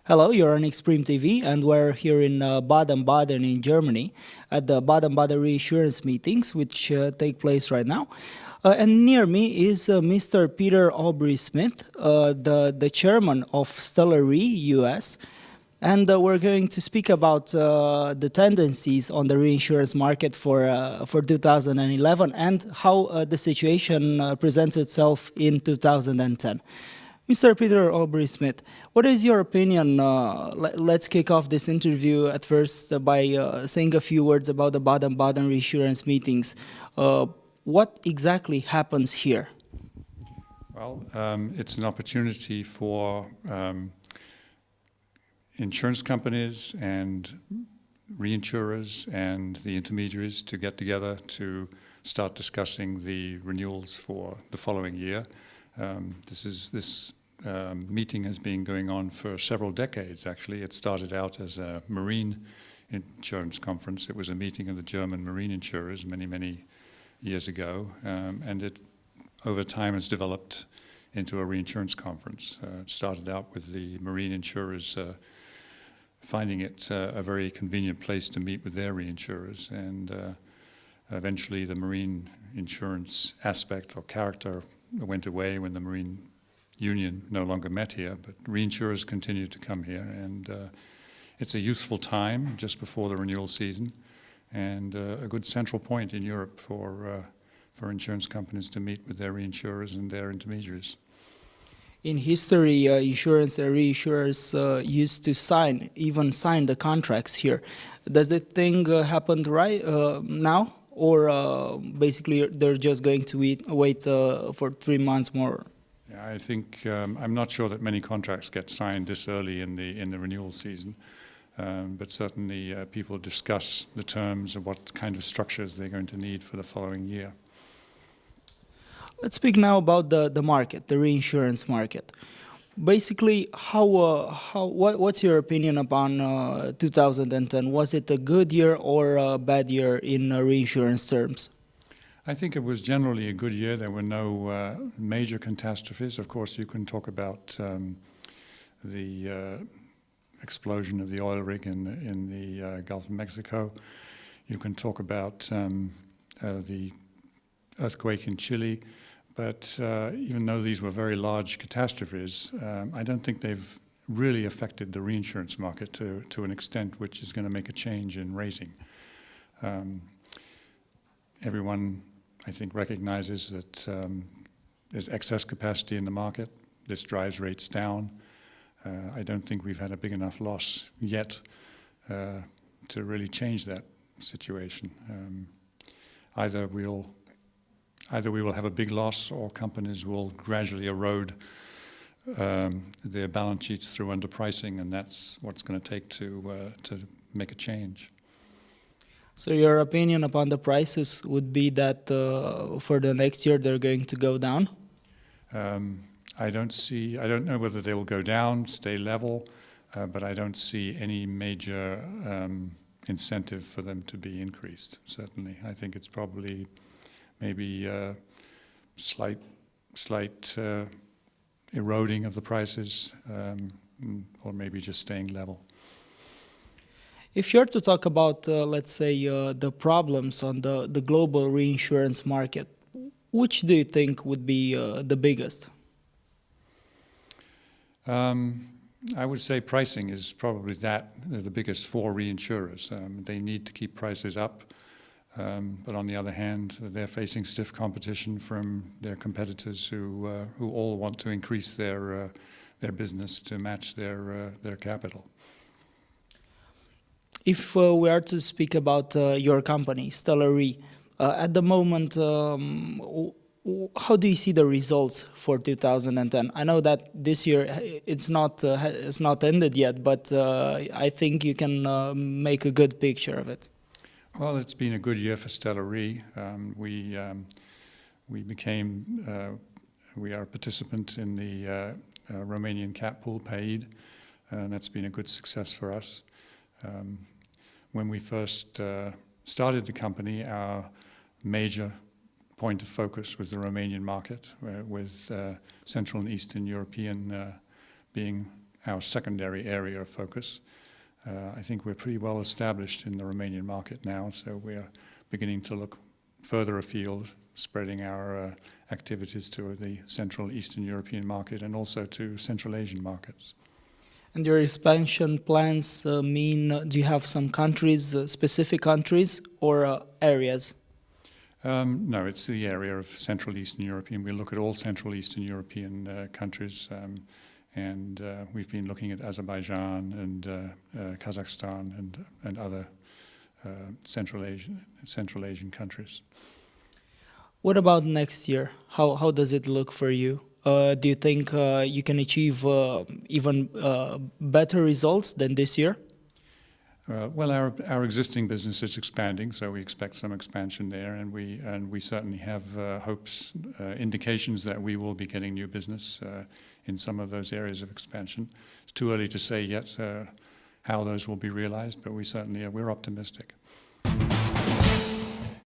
Hello, you're on XPRIMM TV, and we're here in Baden-Baden in Germany at the Baden-Baden reinsurance meetings, which take place right now. And near me is Mr. Peter Aubrey-Smith, the chairman of Stellar Re US. And we're going to speak about the tendencies on the reinsurance market for 2011 and how the situation presents itself in 2010. Mr. Peter Aubrey-Smith, what is your opinion? Let's kick off this interview at first by saying a few words about the Baden-Baden reinsurance meetings. What exactly happens here? Well, it's an opportunity for insurance companies and reinsurers and the intermediaries to get together to start discussing the renewals for the following year. This meeting has been going on for several decades, actually. It started out as a marine insurance conference. It was a meeting of the German marine insurers many, many years ago, and it over time has developed into a reinsurance conference. It started out with the marine insurers finding it a very convenient place to meet with their reinsurers, and eventually the marine insurance aspect or character went away when the Marine Union no longer met here, but reinsurers continue to come here, and it's a useful time just before the renewal season, and a good central point in Europe for insurance companies to meet with their reinsurers and their intermediaries. In history, insurance and reinsurers used to sign the contracts here. Does the thing happen right now? Or basically they're just going to wait for 3 months more? Yeah, I think I'm not sure that many contracts get signed this early in the renewal season, but certainly people discuss the terms of what kind of structures they're going to need for the following year. Let's speak now about the market, the reinsurance market. Basically, what's your opinion upon 2010? Was it a good year or a bad year in reinsurance terms? I think it was generally a good year. There were no major catastrophes. Of course, you can talk about the explosion of the oil rig in the Gulf of Mexico. You can talk about the earthquake in Chile. But even though these were very large catastrophes, I don't think they've really affected the reinsurance market to an extent which is going to make a change in rating. Everyone, I think, recognizes that there's excess capacity in the market. This drives rates down. I don't think we've had a big enough loss yet to really change that situation. Either we will have a big loss, or companies will gradually erode their balance sheets through underpricing, and that's what it's going to take to make a change. So your opinion upon the prices would be that for the next year they're going to go down? I don't know whether they will go down, stay level, but I don't see any major incentive for them to be increased, certainly. I think it's probably maybe slight eroding of the prices, or maybe just staying level. If you're to talk about, let's say, the problems on the global reinsurance market, which do you think would be the biggest? I would say pricing is probably the biggest for reinsurers. They need to keep prices up. But on the other hand, they're facing stiff competition from their competitors who all want to increase their business to match their capital. If we are to speak about your company, Stellar Re, at the moment, how do you see the results for 2010? I know that this year it's not ended yet, but I think you can make a good picture of it. Well, it's been a good year for Stellar Re. We are a participant in the Romanian cat pool paid, and that's been a good success for us. When we first started the company, our major point of focus was the Romanian market, with Central and Eastern European being our secondary area of focus. I think we're pretty well established in the Romanian market now, so we're beginning to look further afield, spreading our activities to the Central Eastern European market and also to Central Asian markets. And your expansion plans mean, do you have some countries, specific countries or areas? No, it's the area of Central Eastern European. We look at all Central Eastern European countries, and we've been looking at Azerbaijan and Kazakhstan and other Central Asian countries. What about next year? How does it look for you? Do you think you can achieve even better results than this year? Well, our existing business is expanding, so we expect some expansion there, and we certainly have hopes, indications that we will be getting new business in some of those areas of expansion. It's too early to say yet how those will be realized, but we're optimistic.